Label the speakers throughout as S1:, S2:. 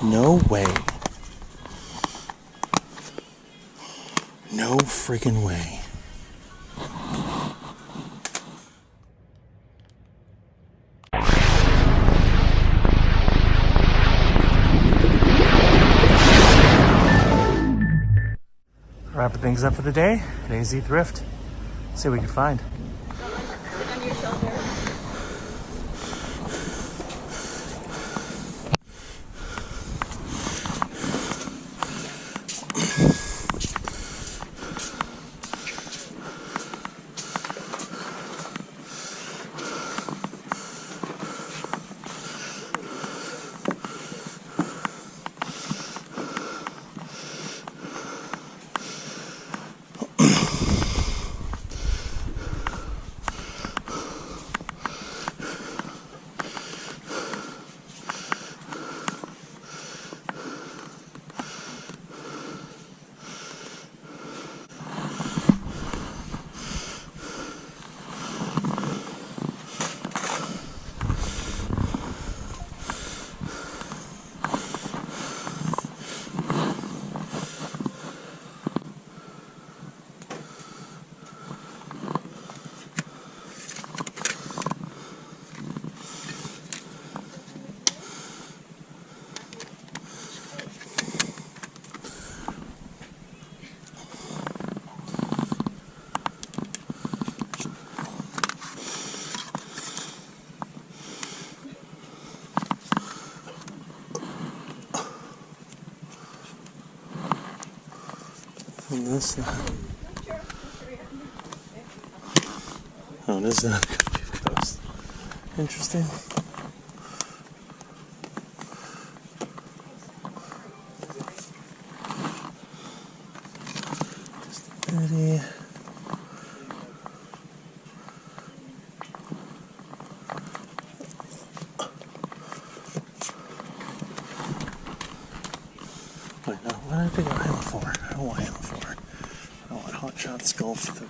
S1: No way. No freaking way. Wrapping things up for the day at AZ Thrift. See what we can find.
S2: Sit on your shoulder.
S1: And this oh, it is not a coast. Interesting. Pretty. Wait, no, what did I pick up Hammer for? I don't want Hammer for. I want Hot Shots Golf 3.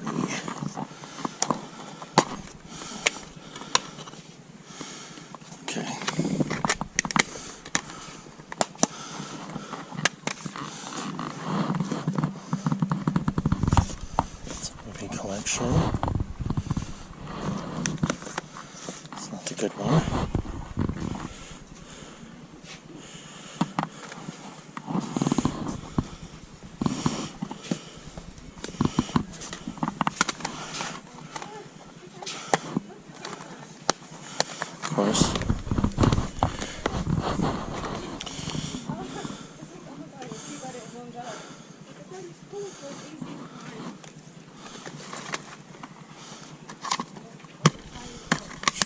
S1: Okay. It's a movie collection. It's not the good one. Of course.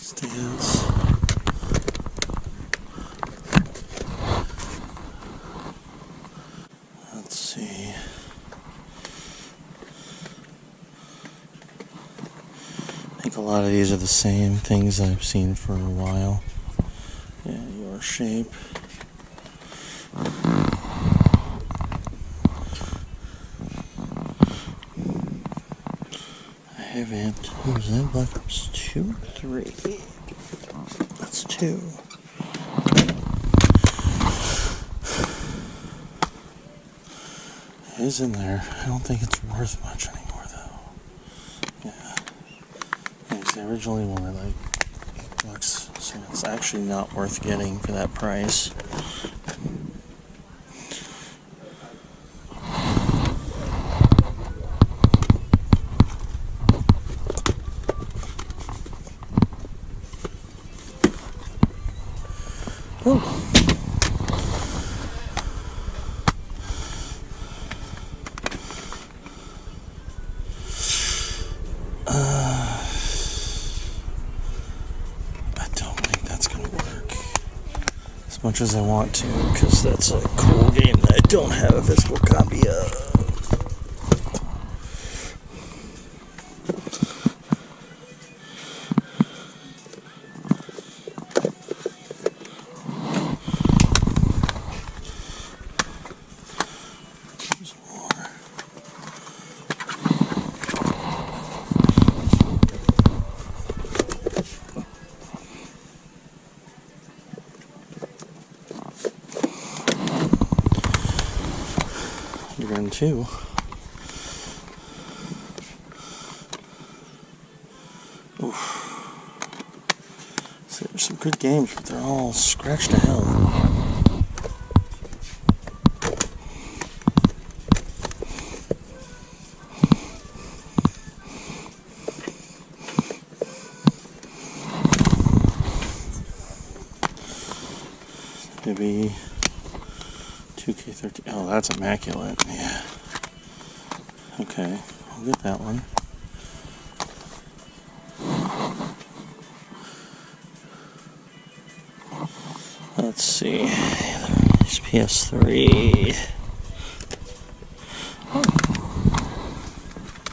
S1: Stands. Let's see. I think a lot of these are the same things I've seen for a while. Yeah, Your Shape. I haven't. Who's that? Black Ops 2? 3. That's 2. It is in there. I don't think it's worth much anymore, though. Yeah. They originally were like bucks, so it's actually not worth getting for that price. Oh. I don't think that's gonna work as much as I want to, because that's a cool game that I don't have a physical copy of. Spider-Man 2. Oof. So there's some good games, but they're all scratched to hell. Maybe 2K13. Oh, that's immaculate. Yeah. Okay, I'll get that one. Let's see. There's PS3. Oh.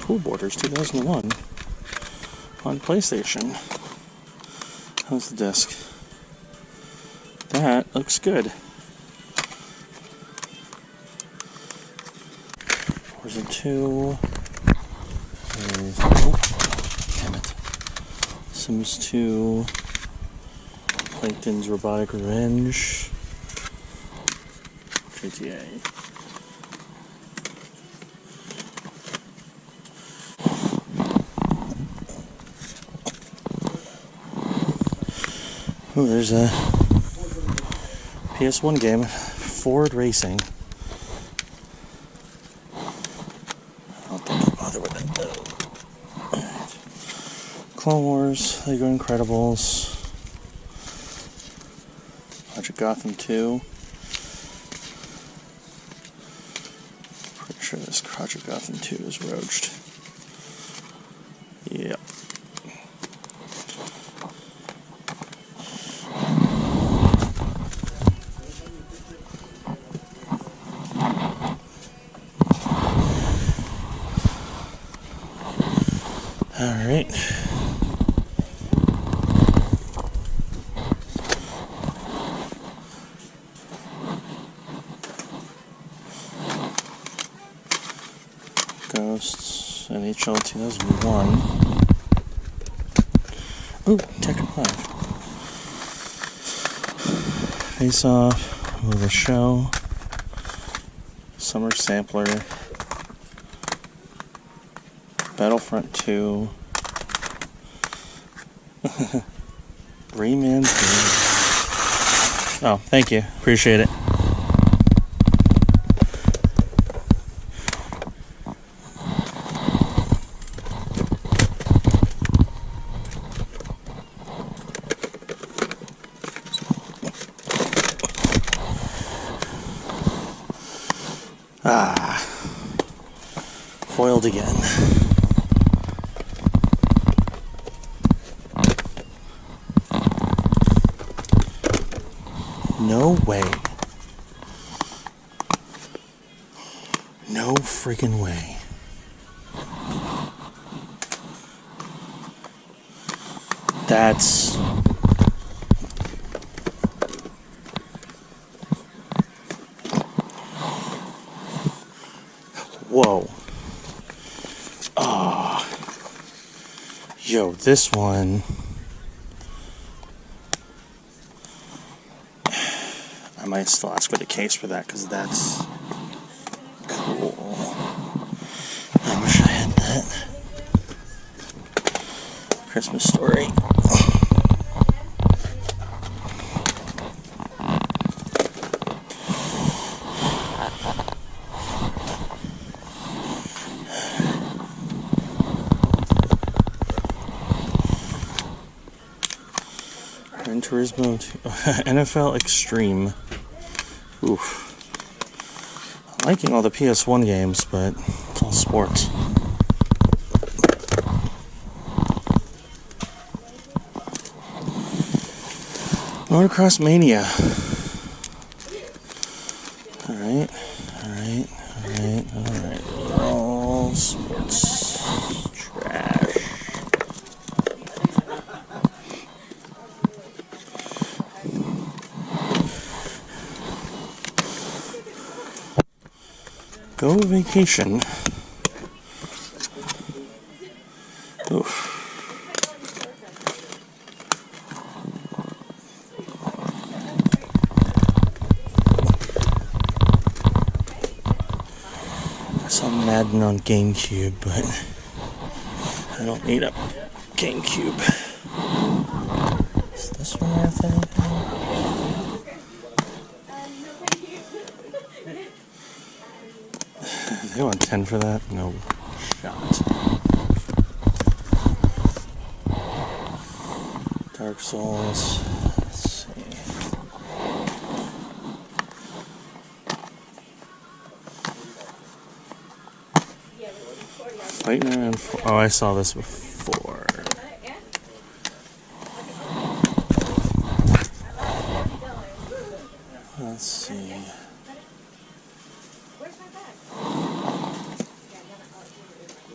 S1: Pool Borders 2001 on PlayStation. How's the disc? That looks good. Forza 2. There's, oh, damn it. Sims 2. Plankton's Robotic Revenge. GTA. Oh, there's a PS1 game, Ford Racing. I don't think I'll bother with it though. Alright. Clone Wars, Lego Incredibles, Project Gotham 2. Pretty sure this Project Gotham 2 is roached. Yep. Alright. Ghosts, NHL 2001. Ooh, Tekken 5. Face Off, The Show, Summer Sampler, Battlefront 2, Rayman 3. Oh, thank you. Appreciate it. Ah, foiled again. No way. No freaking way. That's... Whoa. Ah. Yo, this one... I might still ask for the case for that, because that's cool. I wish I had that. Christmas Story. Gran Turismo 2. NFL Extreme. Oof. I'm liking all the PS1 games, but it's all sports. Motocross Mania. Alright, alright, alright, alright. All sports. Trash. Go Vacation. Oof. Madden on GameCube, but I don't need a GameCube. Is this one worth anything? They want 10 for that? No shot. Dark Souls. Let's see. Nightmare. Oh, I saw this before. Let's see.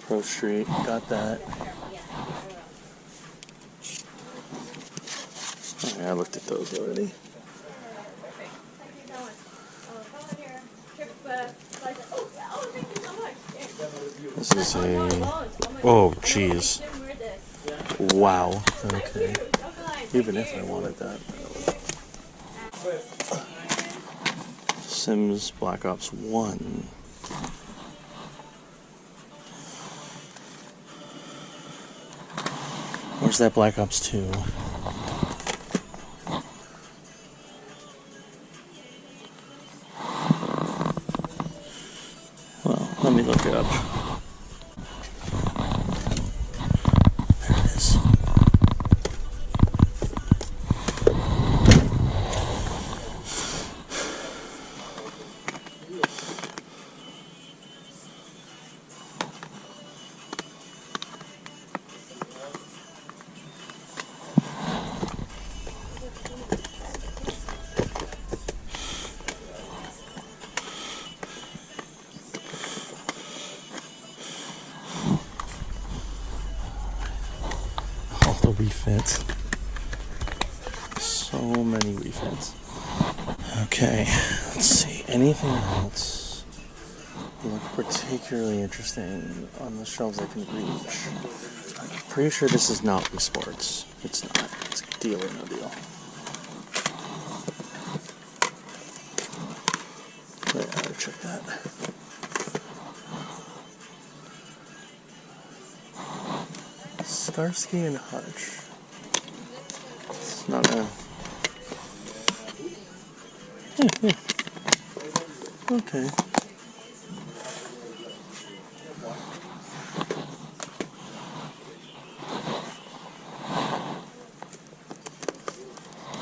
S1: Pro Street, got that. Oh, yeah, I looked at those already. This is a... Oh, jeez. Wow. Okay. Even if I wanted that. Sims Black Ops 1. Where's that Black Ops 2? Well, let me look it up. There it is. Refits. So many refits. Okay, let's see. Anything else look particularly interesting on the shelves I can reach? I'm pretty sure this is not Wii Sports. It's not. It's a Deal or No Deal. Wait, I gotta check that. Starsky and Hutch. It's not a... Okay.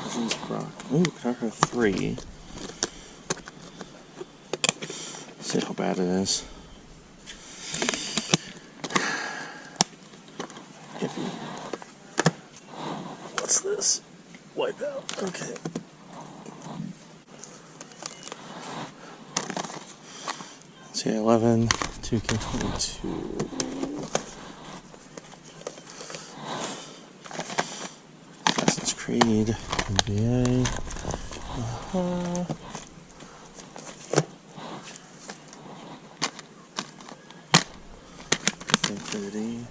S1: Legends Brock. Ooh, Conquer 3. Let's see how bad it is. What's this? Wipeout. Okay. Let's see, 11, 2K22. Assassin's Creed, NBA. Infinity.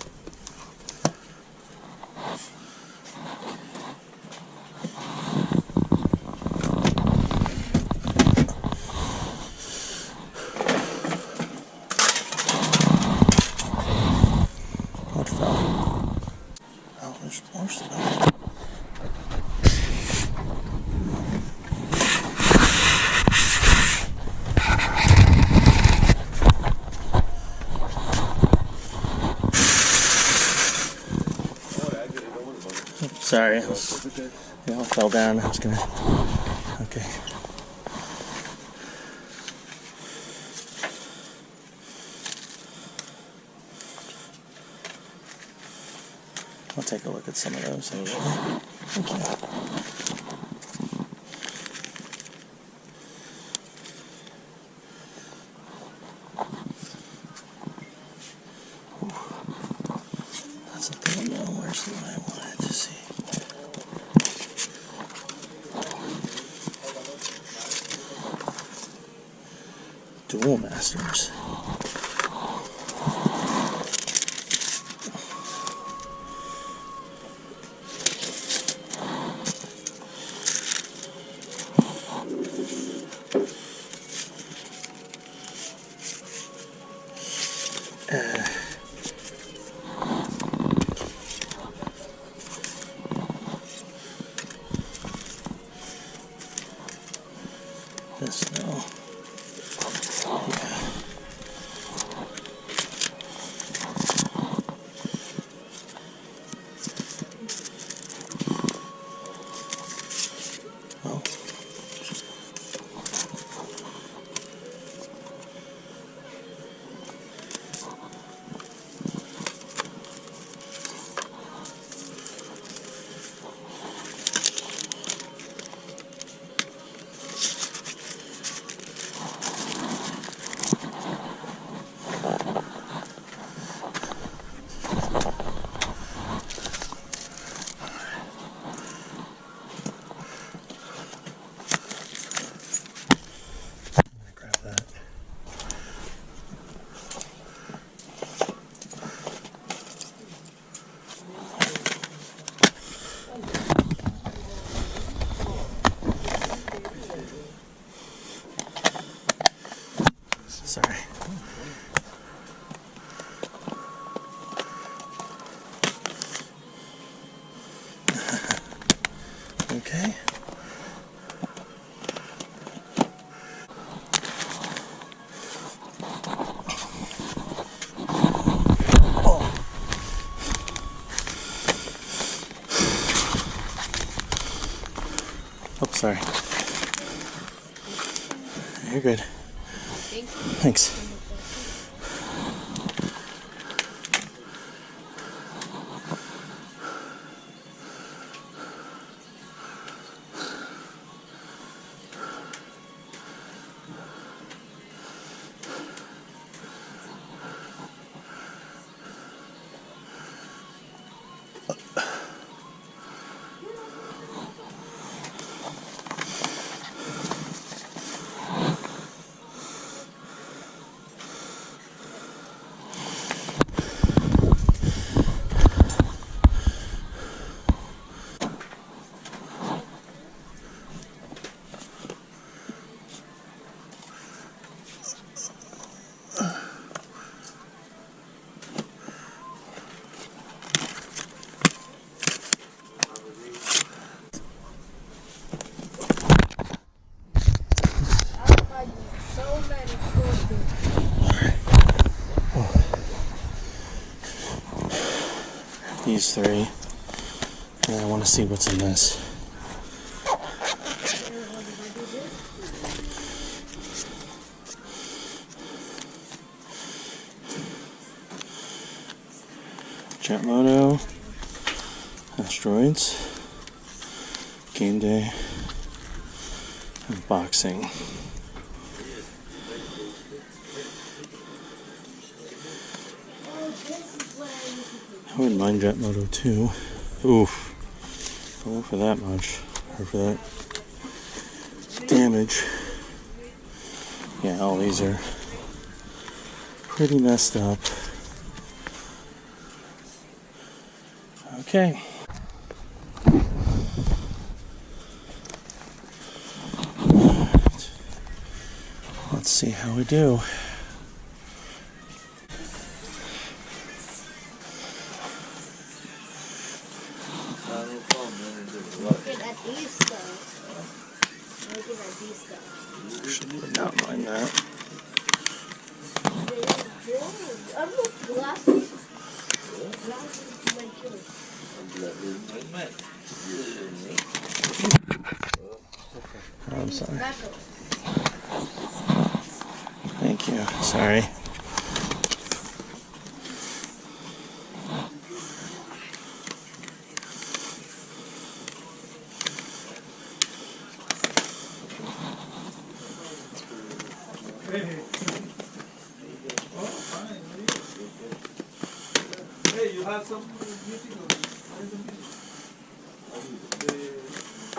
S1: There's more stuff. Sorry, I fell down. I was gonna. Okay. I'll take a look at some of those actually. Thank you. That's the thing now. Where's the one I wanted to see? Duel Masters. This though. Yeah. Oh. Grab that. Sorry. Okay. Oh, sorry. You're good. Thanks. These three. And I want to see what's in this. Jet Moto, Asteroids, Game Day, and Boxing. I wouldn't mind Jet Moto 2. Oof. I went for that much. Or for that damage. Yeah, all these are pretty messed up. Okay. Let's see how we do. Actually, would not mind that. Oh, I'm sorry. Thank you. Sorry.
S3: Hey, you have some meeting or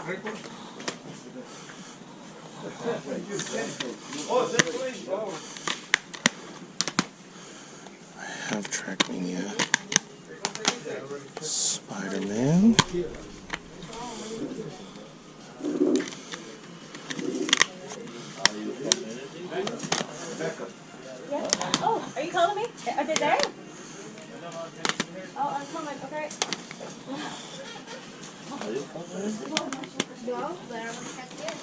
S3: record? Oh, that's right. Oh.
S1: I have Trackmania. Spider-Man.
S2: Yeah. Oh, are you calling me? Are they there? Oh, I'm coming. Okay.
S4: No, but I'm gonna check it.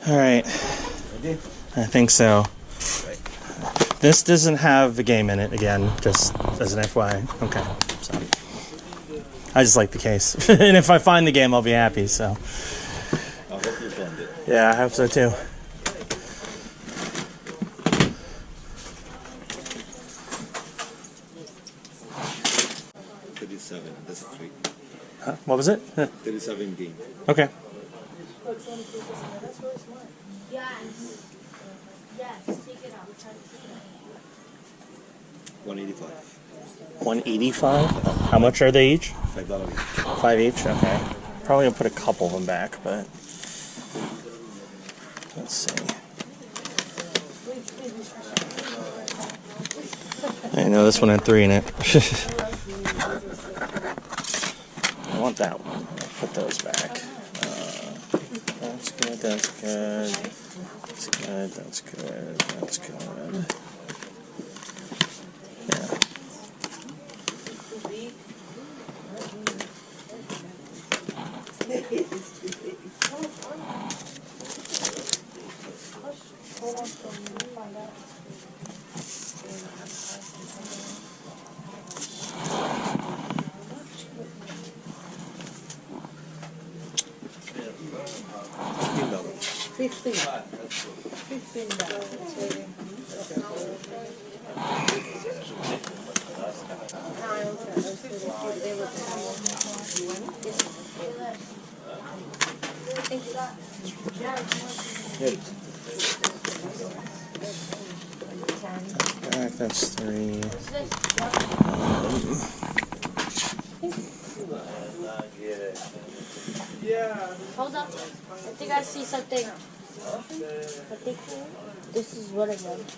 S1: All right. I think so. This doesn't have the game in it again, just as an FYI. Okay. So I just like the case. And if I find the game, I'll be happy, so.
S4: I hope you found it.
S1: Yeah, I hope so too.
S4: That's a 3.
S1: Huh? What was it?
S4: 37 game.
S1: Okay.
S2: Yes, take it out.
S4: 185.
S1: 185? How much are they each?
S4: $5 each.
S1: 5 each? Okay. Probably gonna put a couple of them back, but let's see. I know this one had 3 in it. I want that one. I'll put those back. That's good, that's good. That's good, that's good, that's good. Yeah. Back, that's 3.
S2: Hold up. I think I see something. I think this is what I want.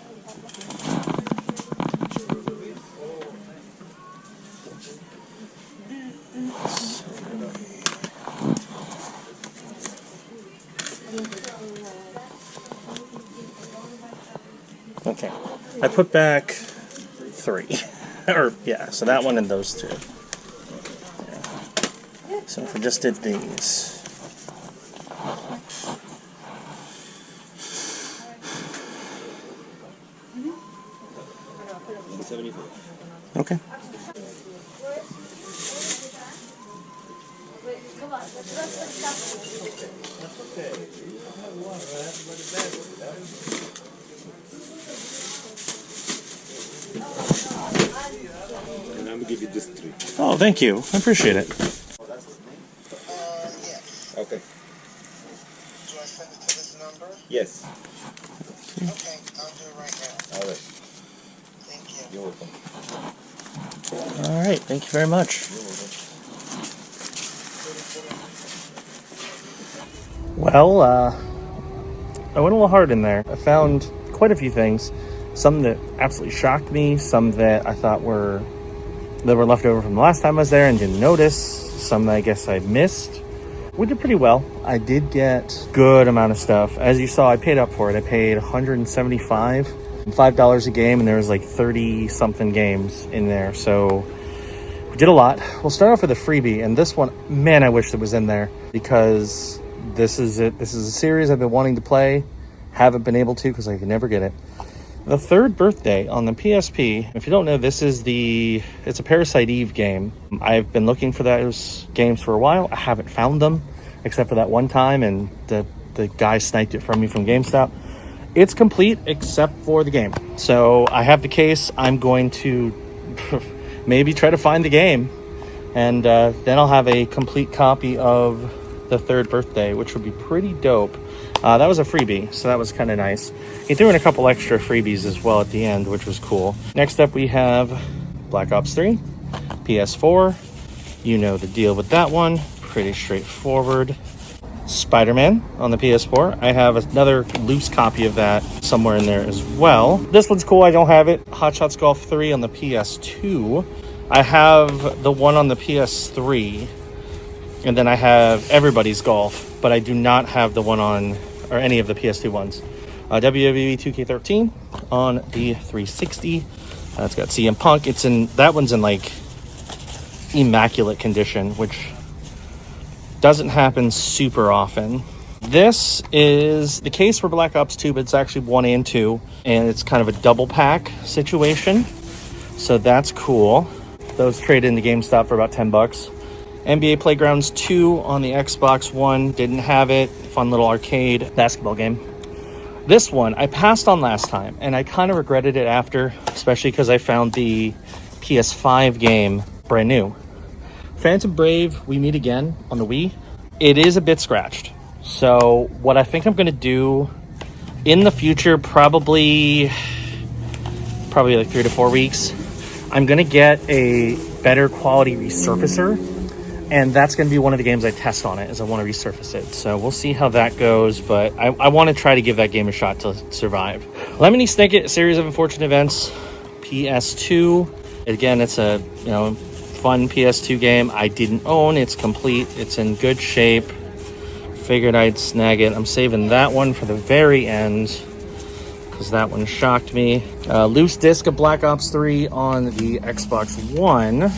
S1: Okay. I put back 3. Or, yeah, so that one and those 2. Yeah. So if we just did these. Okay.
S4: And I'm gonna give you this 3.
S1: Oh, thank you. I appreciate it.
S4: Okay.
S5: Do I send it to this number?
S4: Yes.
S5: Okay, I'll do it right now.
S4: All right.
S5: Thank you.
S4: You're welcome.
S1: All right. Thank you very much. Well, I went a little hard in there. I found quite a few things. Some that absolutely shocked me. Some that I thought were left over from the last time I was there and didn't notice. Some that I guess I missed. We did pretty well. I did get good amount of stuff. As you saw, I paid up for it. I paid $175, $5 a game, and there was like 30 something games in there. So we did a lot. We'll start off with a freebie, and this one, man, I wish it was in there because this is it. This is a series I've been wanting to play. Haven't been able to because I could never get it. The Third Birthday on the PSP. If you don't know, it's a Parasite Eve game. I've been looking for those games for a while. I haven't found them, except for that one time, and the guy sniped it from me from GameStop. It's complete except for the game. So I have the case. I'm going to maybe try to find the game, and then I'll have a complete copy of the Third Birthday, which would be pretty dope. That was a freebie, so that was kind of nice. He threw in a couple extra freebies as well at the end, which was cool. Next up, we have Black Ops 3, PS4. You know the deal with that one. Pretty straightforward. Spider-Man on the PS4. I have another loose copy of that somewhere in there as well. This one's cool. I don't have it. Hot Shots Golf 3 on the PS2. I have the one on the PS3. And then I have Everybody's Golf, but I do not have the one on, or any of the PS2 ones. WWE 2K13 on the 360. It's got CM Punk. That one's in like immaculate condition, which doesn't happen super often. This is the case for Black Ops 2, but it's actually 1 and 2, and it's kind of a double pack situation. So that's cool. Those trade into GameStop for about $10. NBA Playgrounds 2 on the Xbox One, didn't have it. Fun little arcade basketball game. This one I passed on last time, and I kind of regretted it after, especially because I found the PS5 game brand new. Phantom Brave, We Meet Again on the Wii. It is a bit scratched. So what I think I'm going to do in the future, probably like 3 to 4 weeks, I'm going to get a better quality resurfacer. And that's going to be one of the games I test on it, is I want to resurface it. So we'll see how that goes, but I want to try to give that game a shot to survive. Lemony Snicket, Series of Unfortunate Events, PS2. Again, it's a fun PS2 game I didn't own. It's complete. It's in good shape. Figured I'd snag it. I'm saving that one for the very end because that one shocked me. Loose disc of Black Ops 3 on the Xbox One.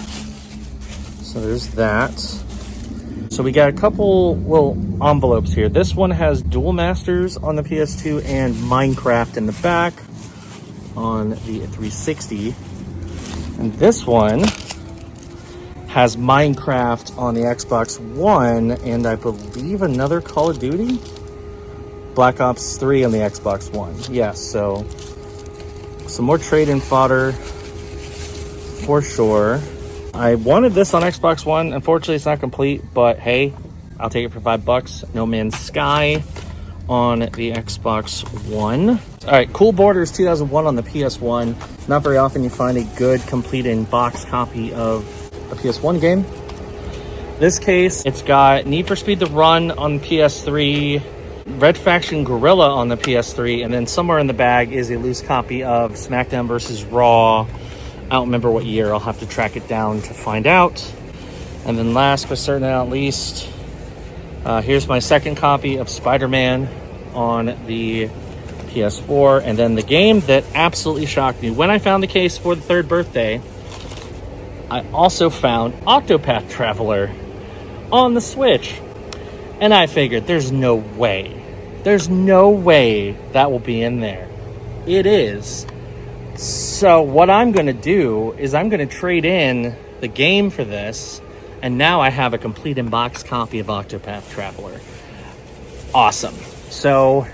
S1: So there's that. So we got a couple little envelopes here. This one has Duel Masters on the PS2 and Minecraft in the back on the 360. And this one has Minecraft on the Xbox One and I believe another Call of Duty? Black Ops 3 on the Xbox One. Yes, so some more trade-in fodder for sure. I wanted this on Xbox One. Unfortunately, it's not complete, but hey, I'll take it for $5. No Man's Sky on the Xbox One. All right, Cool Borders 2001 on the PS1. Not very often you find a good complete in-box copy of a PS1 game. This case, it's got Need for Speed The Run on PS3, Red Faction Guerrilla on the PS3, and then somewhere in the bag is a loose copy of SmackDown vs. Raw. I don't remember what year. I'll have to track it down to find out. And then last but certainly not least, here's my second copy of Spider-Man on the PS4. And then the game that absolutely shocked me. When I found the case for the third birthday, I also found Octopath Traveler on the Switch. And I figured there's no way. There's no way that will be in there. It is. So what I'm going to do is I'm going to trade in the game for this, and now I have a complete in-box copy of Octopath Traveler. Awesome. So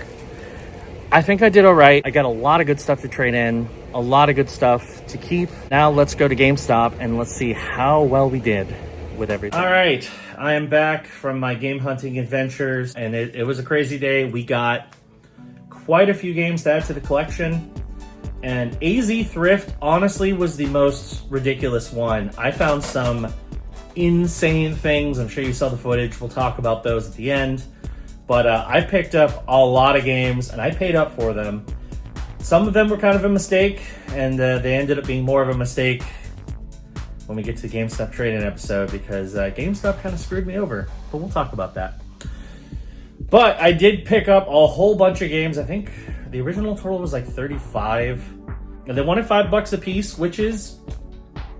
S1: I think I did all right. I got a lot of good stuff to trade in, a lot of good stuff to keep. Now let's go to GameStop and let's see how well we did with everything. All right, I am back from my game hunting adventures, and it was a crazy day. We got quite a few games to add to the collection. And AZ Thrift, honestly, was the most ridiculous one. I found some insane things. I'm sure you saw the footage. We'll talk about those at the end. But I picked up a lot of games, and I paid up for them. Some of them were kind of a mistake, and they ended up being more of a mistake when we get to the GameStop trading episode, because GameStop kind of screwed me over. But we'll talk about that. But I did pick up a whole bunch of games. I think the original total was like 35. And they wanted $5 a piece, which is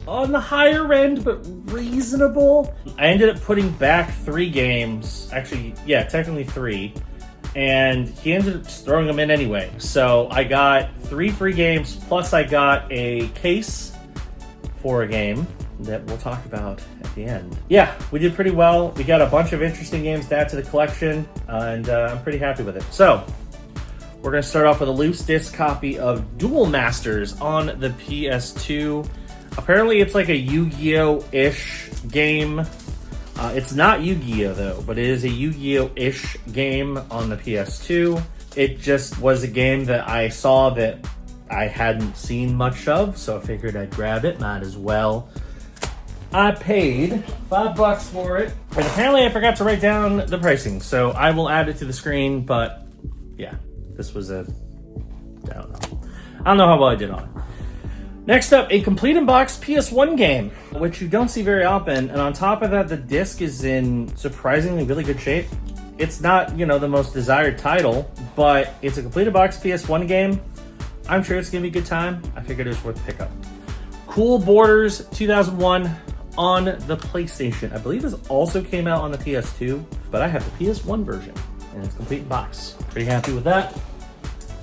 S1: on the higher end, but reasonable. I ended up putting back 3 games. Actually, yeah, technically 3. And he ended up just throwing them in anyway. So I got 3 free games, plus I got a case for a game that we'll talk about at the end. Yeah, we did pretty well. We got a bunch of interesting games to add to the collection, and I'm pretty happy with it. So we're going to start off with a loose disc copy of Duel Masters on the PS2. Apparently it's like a Yu-Gi-Oh-ish game. It's not Yu-Gi-Oh though, but it is a Yu-Gi-Oh-ish game on the PS2. It just was a game that I saw that I hadn't seen much of, so I figured I'd grab it, might as well. I paid $5 for it, and apparently I forgot to write down the pricing, so I will add it to the screen, but yeah. This was I don't know how well I did on it. Next up, a complete in-box PS1 game, which you don't see very often. And on top of that, the disc is in surprisingly really good shape. It's not, the most desired title, but it's a complete in-box PS1 game. I'm sure it's going to be a good time. I figured it was worth a pickup. Cool Borders 2001 on the PlayStation. I believe this also came out on the PS2, but I have the PS1 version. and it's complete in box. Pretty happy with that.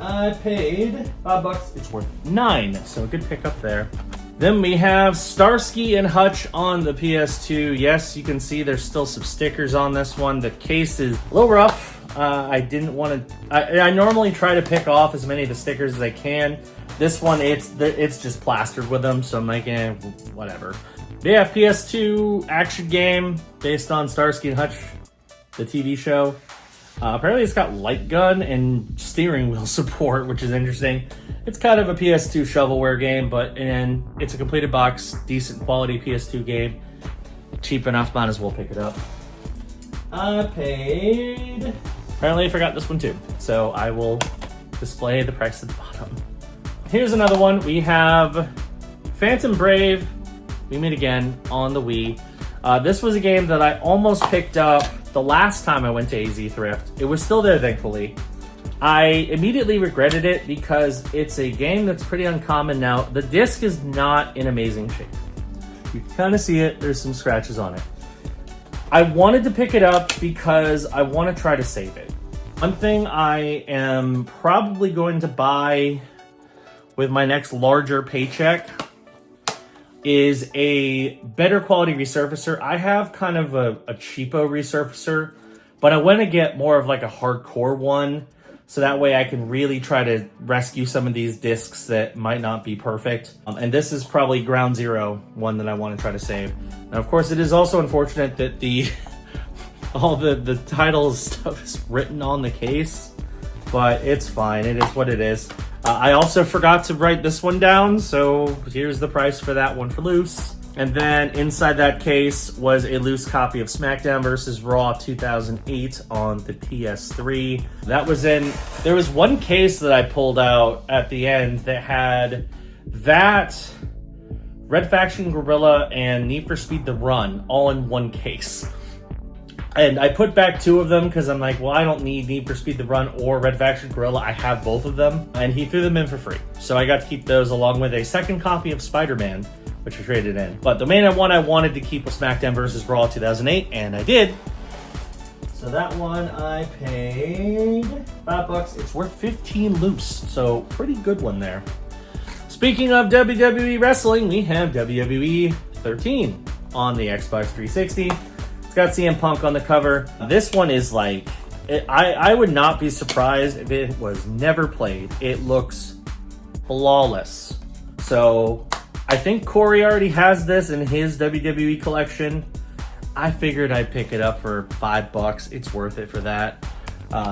S1: I paid $5. It's worth $9, so a good pickup there. Then we have Starsky and Hutch on the PS2. Yes, you can see there's still some stickers on this one. The case is a little rough. I didn't want to. I normally try to pick off as many of the stickers as I can. This one, it's just plastered with them, so I'm like, whatever. But yeah, PS2 action game based on Starsky and Hutch, the TV show. Apparently it's got light gun and steering wheel support, which is interesting. It's kind of a PS2 shovelware game, and it's a completed box, decent quality PS2 game. Cheap enough, might as well pick it up. I paid... Apparently I forgot this one too, so I will display the price at the bottom. Here's another one. We have Phantom Brave, We Meet Again on the Wii. This was a game that I almost picked up the last time I went to AZ Thrift. It was still there, thankfully. I immediately regretted it because it's a game that's pretty uncommon now. The disc is not in amazing shape. You can kind of see it. There's some scratches on it. I wanted to pick it up because I want to try to save it. One thing I am probably going to buy with my next larger paycheck is a better quality resurfacer. I have kind of a cheapo resurfacer, but I want to get more of like a hardcore one, so that way I can really try to rescue some of these discs that might not be perfect. And this is probably ground zero one that I want to try to save. Now, of course, it is also unfortunate that all the title stuff is written on the case, but it's fine. It is what it is. I also forgot to write this one down, so here's the price for that one for loose. And then inside that case was a loose copy of SmackDown vs. Raw 2008 on the PS3. There was one case that I pulled out at the end that had that, Red Faction Guerrilla, and Need for Speed The Run all in one case. And I put back two of them because I'm like, well, I don't need for Speed The Run or Red Faction Guerrilla. I have both of them. And he threw them in for free. So I got to keep those along with a second copy of Spider-Man, which I traded in. But the main one I wanted to keep was SmackDown vs. Raw 2008, and I did. So that one I paid $5. It's worth 15 loose. So pretty good one there. Speaking of WWE Wrestling, we have WWE 13 on the Xbox 360. It's got CM Punk on the cover. This one is like, I would not be surprised if it was never played. It looks flawless. So I think Corey already has this in his WWE collection. I figured I'd pick it up for $5. It's worth it for that.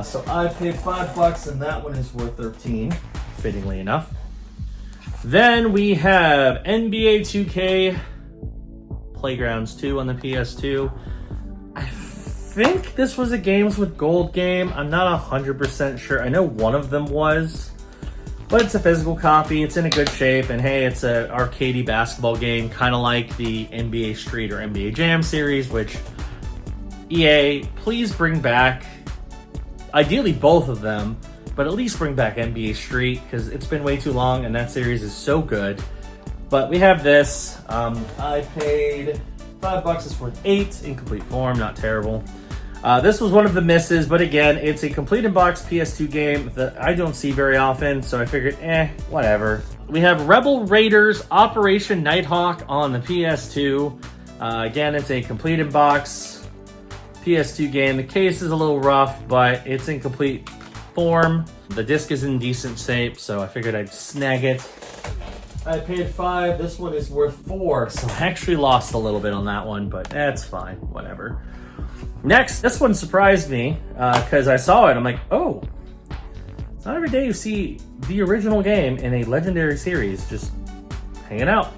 S1: So I paid $5 and that one is worth 13, fittingly enough. Then we have NBA 2K Playgrounds 2 on the PS2. I think this was a Games with Gold game. I'm not 100% sure. I know one of them was, but it's a physical copy. It's in a good shape, and hey, it's an arcadey basketball game, kind of like the NBA Street or NBA Jam series, which EA, please bring back, ideally both of them, but at least bring back NBA Street, because it's been way too long, and that series is so good. But we have this. I paid $5. It's worth 8 in complete form. Not terrible. This was one of the misses, but again, it's a complete in-box PS2 game that I don't see very often, so I figured, whatever. We have Rebel Raiders Operation Nighthawk on the PS2. Again, it's a complete in-box PS2 game. The case is a little rough, but it's in complete form. The disc is in decent shape, so I figured I'd snag it. I paid $5. This one is worth $4, so I actually lost a little bit on that one, but that's fine, whatever. Next, this one surprised me because I saw it. I'm like, oh, it's not every day you see the original game in a legendary series just hanging out.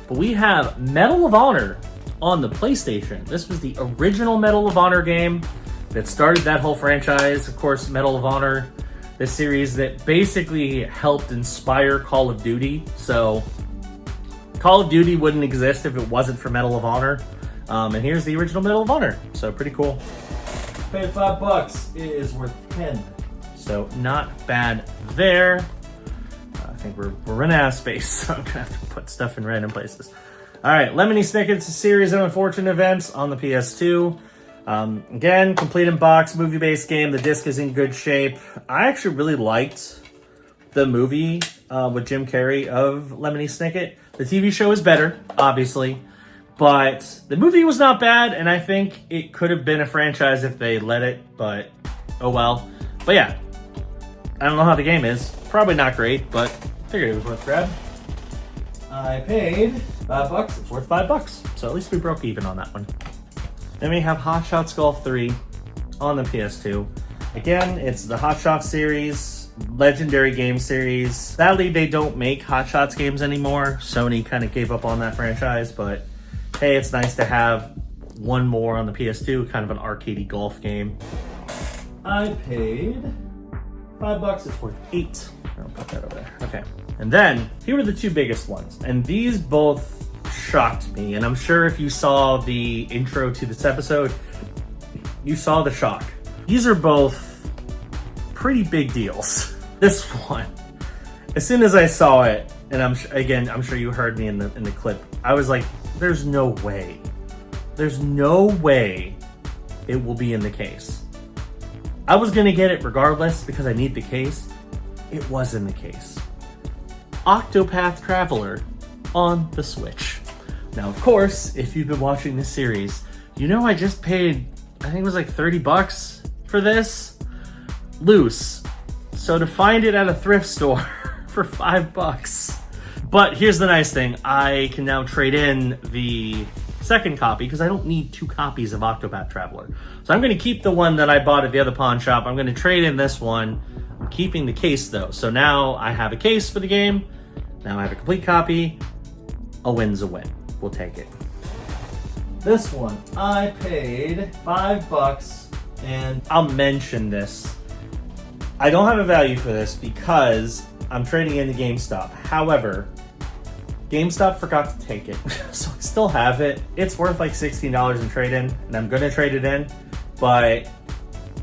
S1: But we have Medal of Honor on the PlayStation. This was the original Medal of Honor game that started that whole franchise. Of course, Medal of Honor, the series that basically helped inspire Call of Duty. So Call of Duty wouldn't exist if it wasn't for Medal of Honor. And here's the original Medal of Honor. So pretty cool. Paid $5. It is worth 10. So not bad there. I think we're running out of space, so I'm gonna have to put stuff in random places. All right, Lemony Snicket's A Series of Unfortunate Events on the PS2. Again, complete in box, movie-based game. The disc is in good shape. I actually really liked the movie with Jim Carrey of Lemony Snicket. The TV show is better, obviously, but the movie was not bad, and I think it could have been a franchise if they let it, but oh well. But yeah, I don't know how the game is. Probably not great, but figured it was worth a grab. I paid $5. It's worth $5, so at least we broke even on that one. Then we have Hot Shots Golf 3 on the PS2. Again, it's the Hot Shots series, legendary game series. Sadly, they don't make Hot Shots games anymore. Sony kind of gave up on that franchise, but hey, it's nice to have one more on the PS2, kind of an arcadey golf game. I paid $5. It's worth $8. I'll put that over there. Okay. And then, here were the two biggest ones. And these both shocked me. And I'm sure if you saw the intro to this episode, you saw the shock. These are both pretty big deals. This one, as soon as I saw it, and I'm sure you heard me in the clip, I was like, there's no way. There's no way it will be in the case. I was gonna get it regardless because I need the case. It was in the case. Octopath Traveler on the Switch. Now, of course, if you've been watching this series, you know I just paid, I think it was like $30 for this, loose. So to find it at a thrift store for $5. But here's the nice thing, I can now trade in the second copy because I don't need 2 copies of Octopath Traveler. So I'm gonna keep the one that I bought at the other pawn shop. I'm gonna trade in this one. I'm keeping the case though. So now I have a case for the game. Now I have a complete copy. A win's a win. We'll take it. This one, I paid $5, and I'll mention this. I don't have a value for this because I'm trading into GameStop. However, GameStop forgot to take it, so I still have it. It's worth like $16 in trade-in, and I'm gonna trade it in, but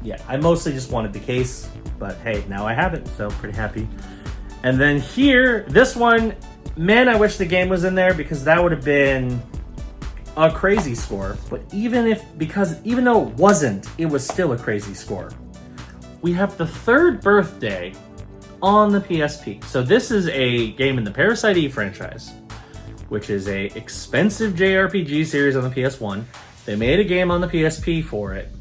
S1: yeah, I mostly just wanted the case, but hey, now I have it, so pretty happy. And then here, this one, man, I wish the game was in there because that would have been a crazy score. But even though it wasn't, it was still a crazy score. We have the third birthday on the PSP. So this is a game in the Parasite Eve franchise, which is a expensive JRPG series on the PS1. They made a game on the PSP for it.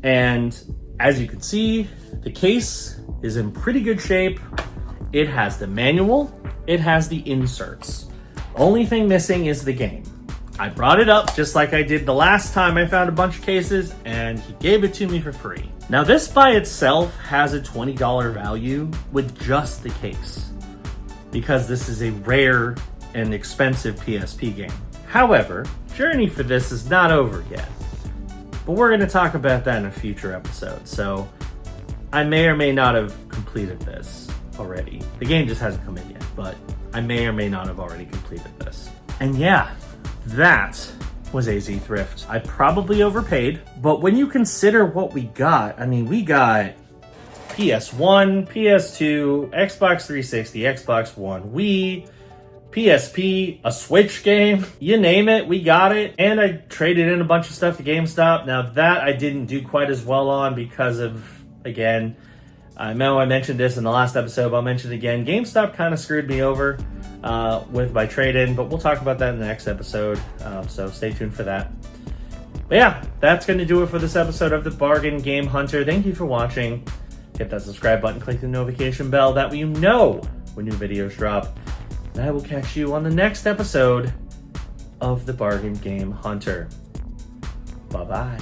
S1: And as you can see, the case is in pretty good shape. It has the manual. It has the inserts. Only thing missing is the game. I brought it up just like I did the last time I found a bunch of cases, and he gave it to me for free. Now this by itself has a $20 value with just the case, because this is a rare and expensive PSP game. However, journey for this is not over yet, but we're going to talk about that in a future episode. So I may or may not have completed this already. The game just hasn't come in yet, but I may or may not have already completed this. And yeah, that was AZ Thrift. I probably overpaid, but when you consider what we got, I mean, we got PS1, PS2, Xbox 360, Xbox One, Wii, PSP, a Switch game, you name it, we got it. And I traded in a bunch of stuff to GameStop. Now that I didn't do quite as well on because of, again, I know I mentioned this in the last episode, but I'll mention it again. GameStop kind of screwed me over with my trade-in, but we'll talk about that in the next episode, so stay tuned for that. But yeah, that's going to do it for this episode of the Bargain Game Hunter. Thank you for watching. Hit that subscribe button, click the notification bell, that way you know when new videos drop. And I will catch you on the next episode of the Bargain Game Hunter. Bye-bye.